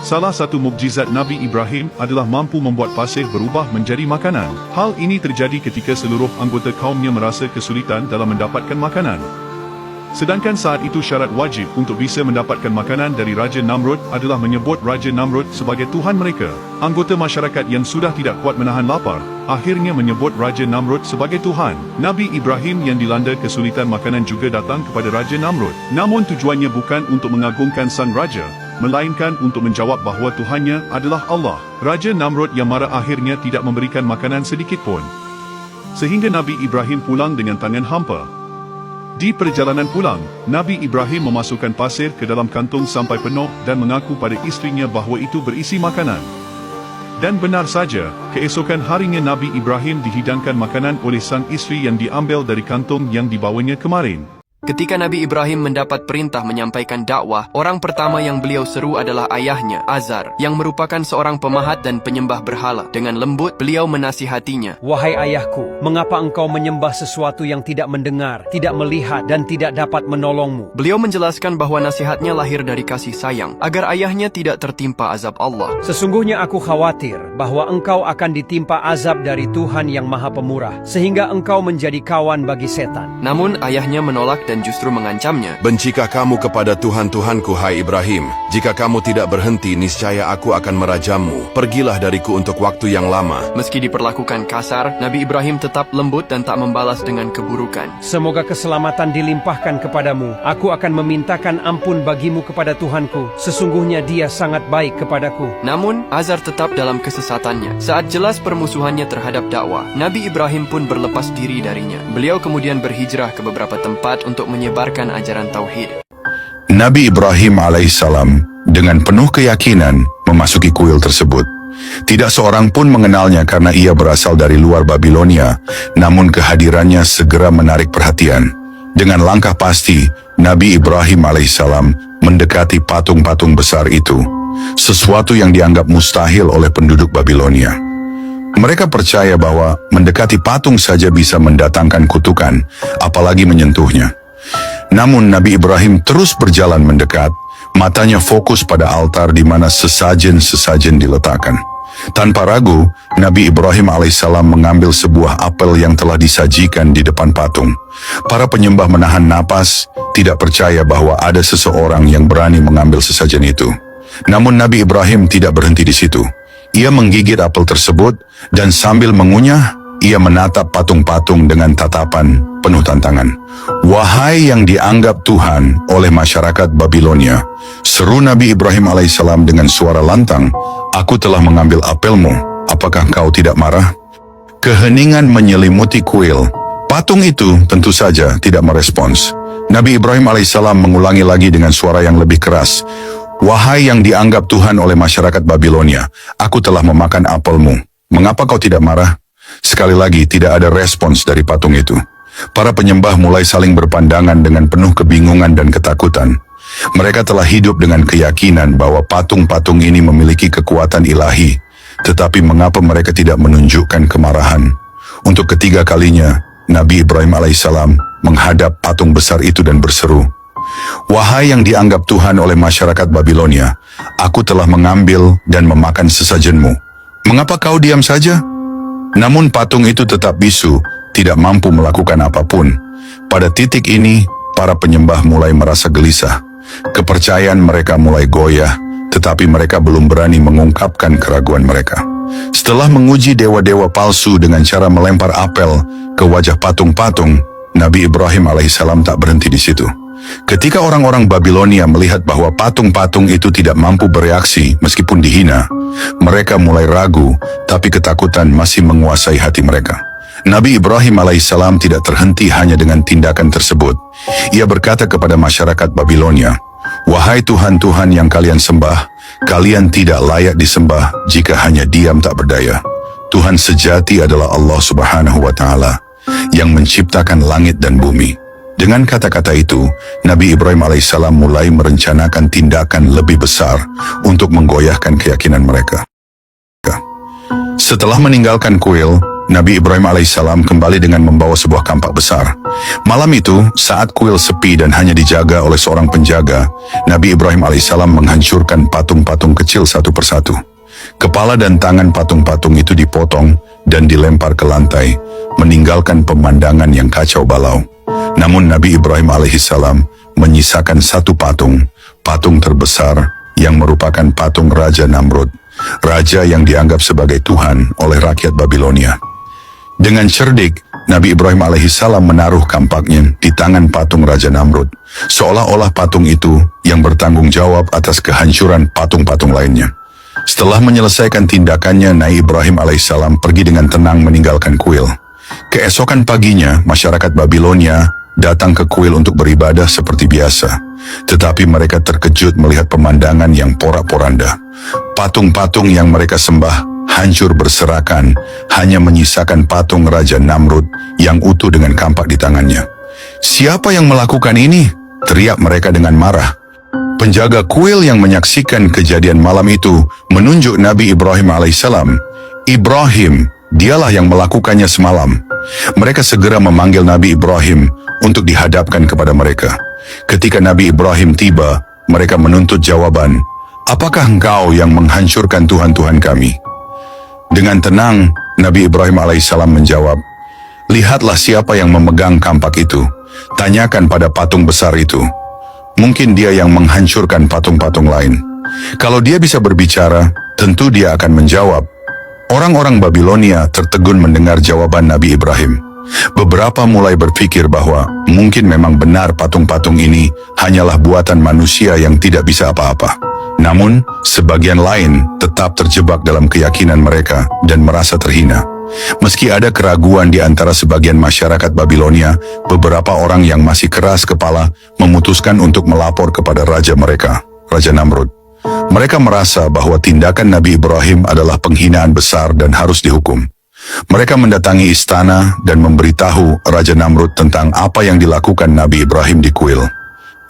Salah satu mukjizat Nabi Ibrahim adalah mampu membuat pasir berubah menjadi makanan. Hal ini terjadi ketika seluruh anggota kaumnya merasa kesulitan dalam mendapatkan makanan. Sedangkan saat itu syarat wajib untuk bisa mendapatkan makanan dari Raja Namrud adalah menyebut Raja Namrud sebagai Tuhan mereka. Anggota masyarakat yang sudah tidak kuat menahan lapar, akhirnya menyebut Raja Namrud sebagai Tuhan. Nabi Ibrahim yang dilanda kesulitan makanan juga datang kepada Raja Namrud. Namun tujuannya bukan untuk mengagungkan sang raja, melainkan untuk menjawab bahawa Tuhannya adalah Allah. Raja Namrud yang marah akhirnya tidak memberikan makanan sedikit pun, sehingga Nabi Ibrahim pulang dengan tangan hampa. Di perjalanan pulang, Nabi Ibrahim memasukkan pasir ke dalam kantung sampai penuh dan mengaku pada isterinya bahawa itu berisi makanan. Dan benar saja, keesokan harinya Nabi Ibrahim dihidangkan makanan oleh sang isteri yang diambil dari kantung yang dibawanya kemarin. Ketika Nabi Ibrahim mendapat perintah menyampaikan dakwah, orang pertama yang beliau seru adalah ayahnya, Azar, yang merupakan seorang pemahat dan penyembah berhala. Dengan lembut, beliau menasihatinya. Wahai ayahku, mengapa engkau menyembah sesuatu yang tidak mendengar, tidak melihat, dan tidak dapat menolongmu? Beliau menjelaskan bahwa nasihatnya lahir dari kasih sayang, agar ayahnya tidak tertimpa azab Allah. Sesungguhnya aku khawatir bahwa engkau akan ditimpa azab dari Tuhan yang Maha Pemurah, sehingga engkau menjadi kawan bagi setan. Namun ayahnya menolak dan justru mengancamnya. Bencikah kamu kepada Tuhan-Tuhanku, hai Ibrahim? Jika kamu tidak berhenti, niscaya aku akan merajammu. Pergilah dariku untuk waktu yang lama. Meski diperlakukan kasar, Nabi Ibrahim tetap lembut dan tak membalas dengan keburukan. Semoga keselamatan dilimpahkan kepadamu. Aku akan memintakan ampun bagimu kepada Tuhanku. Sesungguhnya dia sangat baik kepadaku. Namun, Azar tetap dalam kesesatannya. Saat jelas permusuhannya terhadap dakwah, Nabi Ibrahim pun berlepas diri darinya. Beliau kemudian berhijrah ke beberapa tempat untuk menyebarkan ajaran tauhid. Nabi Ibrahim alaihissalam dengan penuh keyakinan memasuki kuil tersebut. Tidak seorang pun mengenalnya karena ia berasal dari luar Babilonia, namun kehadirannya segera menarik perhatian. Dengan langkah pasti, Nabi Ibrahim alaihissalam mendekati patung-patung besar itu, sesuatu yang dianggap mustahil oleh penduduk Babilonia. Mereka percaya bahwa mendekati patung saja bisa mendatangkan kutukan, apalagi menyentuhnya. Namun Nabi Ibrahim terus berjalan mendekat, matanya fokus pada altar di mana sesajen-sesajen diletakkan. Tanpa ragu, Nabi Ibrahim alaihissalam mengambil sebuah apel yang telah disajikan di depan patung. Para penyembah menahan napas, tidak percaya bahwa ada seseorang yang berani mengambil sesajen itu. Namun Nabi Ibrahim tidak berhenti di situ. Ia menggigit apel tersebut dan sambil mengunyah, ia menatap patung-patung dengan tatapan penuh tantangan. Wahai yang dianggap Tuhan oleh masyarakat Babilonia, seru Nabi Ibrahim alaihissalam dengan suara lantang, aku telah mengambil apelmu, apakah kau tidak marah? Keheningan menyelimuti kuil. Patung itu tentu saja tidak merespons. Nabi Ibrahim alaihissalam mengulangi lagi dengan suara yang lebih keras, wahai yang dianggap Tuhan oleh masyarakat Babilonia, aku telah memakan apelmu, mengapa kau tidak marah? Sekali lagi tidak ada respons dari patung itu. Para penyembah mulai saling berpandangan dengan penuh kebingungan dan ketakutan. Mereka telah hidup dengan keyakinan bahwa patung-patung ini memiliki kekuatan ilahi, tetapi mengapa mereka tidak menunjukkan kemarahan? Untuk ketiga kalinya, Nabi Ibrahim alaihissalam menghadap patung besar itu dan berseru, wahai yang dianggap Tuhan oleh masyarakat Babilonia, aku telah mengambil dan memakan sesajenmu. Mengapa kau diam saja? Namun patung itu tetap bisu, tidak mampu melakukan apapun. Pada titik ini, para penyembah mulai merasa gelisah. Kepercayaan mereka mulai goyah, tetapi mereka belum berani mengungkapkan keraguan mereka. Setelah menguji dewa-dewa palsu dengan cara melempar apel ke wajah patung-patung, Nabi Ibrahim alaihissalam tak berhenti di situ. Ketika orang-orang Babilonia melihat bahwa patung-patung itu tidak mampu bereaksi meskipun dihina, mereka mulai ragu, tapi ketakutan masih menguasai hati mereka. Nabi Ibrahim alaihissalam tidak terhenti hanya dengan tindakan tersebut. Ia berkata kepada masyarakat Babilonia, wahai Tuhan-Tuhan yang kalian sembah, kalian tidak layak disembah jika hanya diam tak berdaya. Tuhan sejati adalah Allah Subhanahu wa Ta'ala yang menciptakan langit dan bumi. Dengan kata-kata itu, Nabi Ibrahim alaihissalam mulai merencanakan tindakan lebih besar untuk menggoyahkan keyakinan mereka. Setelah meninggalkan kuil, Nabi Ibrahim alaihissalam kembali dengan membawa sebuah kampak besar. Malam itu, saat kuil sepi dan hanya dijaga oleh seorang penjaga, Nabi Ibrahim alaihissalam menghancurkan patung-patung kecil satu persatu. Kepala dan tangan patung-patung itu dipotong dan dilempar ke lantai, meninggalkan pemandangan yang kacau balau. Namun Nabi Ibrahim alaihissalam menyisakan satu patung, patung terbesar yang merupakan patung Raja Namrud, raja yang dianggap sebagai Tuhan oleh rakyat Babilonia. Dengan cerdik, Nabi Ibrahim alaihissalam menaruh kampaknya di tangan patung Raja Namrud, seolah-olah patung itu yang bertanggung jawab atas kehancuran patung-patung lainnya. Setelah menyelesaikan tindakannya, Nabi Ibrahim alaihissalam pergi dengan tenang meninggalkan kuil. Keesokan paginya, masyarakat Babilonia datang ke kuil untuk beribadah seperti biasa. Tetapi mereka terkejut melihat pemandangan yang porak-poranda. Patung-patung yang mereka sembah hancur berserakan, hanya menyisakan patung Raja Namrud yang utuh dengan kampak di tangannya. "Siapa yang melakukan ini?" teriak mereka dengan marah. Penjaga kuil yang menyaksikan kejadian malam itu menunjuk Nabi Ibrahim alaihissalam. "Ibrahim, dialah yang melakukannya semalam." Mereka segera memanggil Nabi Ibrahim untuk dihadapkan kepada mereka. Ketika Nabi Ibrahim tiba, mereka menuntut jawaban, "Apakah engkau yang menghancurkan Tuhan-Tuhan kami?" Dengan tenang, Nabi Ibrahim alaihissalam menjawab, "Lihatlah siapa yang memegang kampak itu. Tanyakan pada patung besar itu. Mungkin dia yang menghancurkan patung-patung lain. Kalau dia bisa berbicara, tentu dia akan menjawab." Orang-orang Babilonia tertegun mendengar jawaban Nabi Ibrahim. Beberapa mulai berpikir bahwa mungkin memang benar patung-patung ini hanyalah buatan manusia yang tidak bisa apa-apa. Namun, sebagian lain tetap terjebak dalam keyakinan mereka dan merasa terhina. Meski ada keraguan di antara sebagian masyarakat Babilonia, beberapa orang yang masih keras kepala memutuskan untuk melapor kepada raja mereka, Raja Namrud. Mereka merasa bahwa tindakan Nabi Ibrahim adalah penghinaan besar dan harus dihukum. Mereka mendatangi istana dan memberitahu Raja Namrud tentang apa yang dilakukan Nabi Ibrahim di kuil.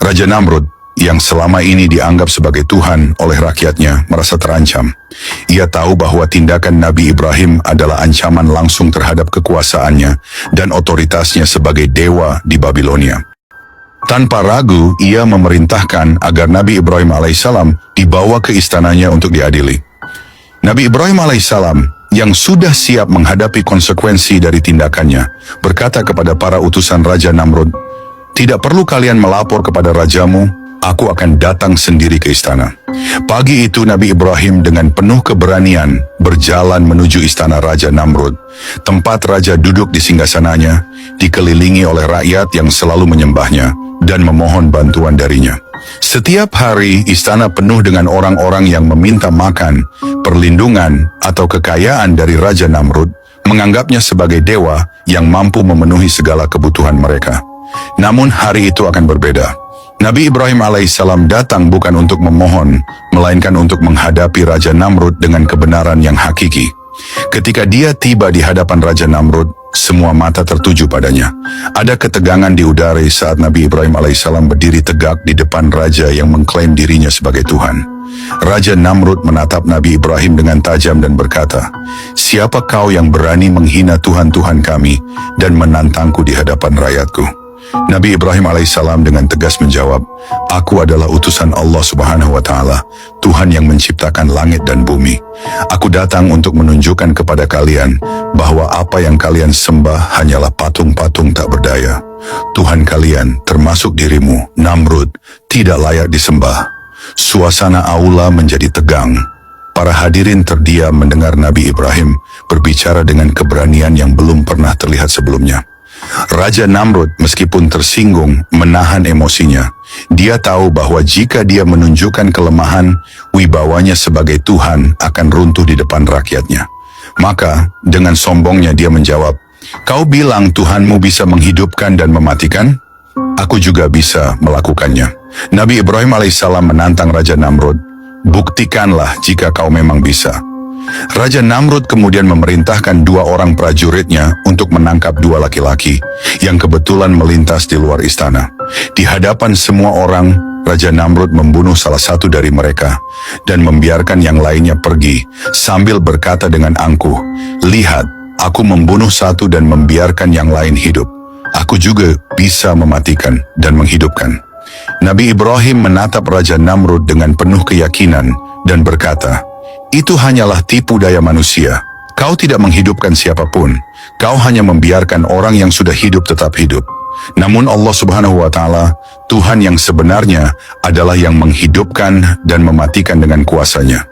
Raja Namrud, yang selama ini dianggap sebagai Tuhan oleh rakyatnya, merasa terancam. Ia tahu bahwa tindakan Nabi Ibrahim adalah ancaman langsung terhadap kekuasaannya dan otoritasnya sebagai dewa di Babilonia. Tanpa ragu, ia memerintahkan agar Nabi Ibrahim alaihissalam dibawa ke istananya untuk diadili. Nabi Ibrahim alaihissalam, yang sudah siap menghadapi konsekuensi dari tindakannya, berkata kepada para utusan Raja Namrud, "Tidak perlu kalian melapor kepada rajamu, aku akan datang sendiri ke istana." Pagi itu Nabi Ibrahim dengan penuh keberanian berjalan menuju istana Raja Namrud. Tempat raja duduk di singgasananya, dikelilingi oleh rakyat yang selalu menyembahnya dan memohon bantuan darinya. Setiap hari istana penuh dengan orang-orang yang meminta makan, perlindungan, atau kekayaan dari Raja Namrud, menganggapnya sebagai dewa yang mampu memenuhi segala kebutuhan mereka. Namun hari itu akan berbeda. Nabi Ibrahim alaihissalam datang bukan untuk memohon, melainkan untuk menghadapi Raja Namrud dengan kebenaran yang hakiki. Ketika dia tiba di hadapan Raja Namrud, semua mata tertuju padanya. Ada ketegangan di udara saat Nabi Ibrahim alaihissalam berdiri tegak di depan raja yang mengklaim dirinya sebagai Tuhan. Raja Namrud menatap Nabi Ibrahim dengan tajam dan berkata, "Siapa kau yang berani menghina Tuhan-Tuhan kami dan menantangku di hadapan rakyatku?" Nabi Ibrahim alaihissalam dengan tegas menjawab, "Aku adalah utusan Allah Subhanahu wa Ta'ala, Tuhan yang menciptakan langit dan bumi. Aku datang untuk menunjukkan kepada kalian bahwa apa yang kalian sembah hanyalah patung-patung tak berdaya. Tuhan kalian, termasuk dirimu, Namrud, tidak layak disembah." Suasana aula menjadi tegang. Para hadirin terdiam mendengar Nabi Ibrahim berbicara dengan keberanian yang belum pernah terlihat sebelumnya. Raja Namrud meskipun tersinggung menahan emosinya. Dia tahu bahwa jika dia menunjukkan kelemahan, wibawanya sebagai Tuhan akan runtuh di depan rakyatnya. Maka dengan sombongnya dia menjawab, "Kau bilang Tuhanmu bisa menghidupkan dan mematikan? Aku juga bisa melakukannya." Nabi Ibrahim alaihissalam menantang Raja Namrud, "Buktikanlah jika kau memang bisa." Raja Namrud kemudian memerintahkan 2 orang prajuritnya untuk menangkap 2 laki-laki yang kebetulan melintas di luar istana. Di hadapan semua orang, Raja Namrud membunuh salah satu dari mereka dan membiarkan yang lainnya pergi sambil berkata dengan angkuh, "Lihat, Aku membunuh satu dan membiarkan yang lain hidup. Aku juga bisa mematikan dan menghidupkan. Nabi Ibrahim menatap Raja Namrud dengan penuh keyakinan dan berkata, "Itu hanyalah tipu daya manusia. Kau tidak menghidupkan siapapun. Kau hanya membiarkan orang yang sudah hidup tetap hidup. Namun Allah Subhanahu wa Ta'ala, Tuhan yang sebenarnya adalah yang menghidupkan dan mematikan dengan kuasanya."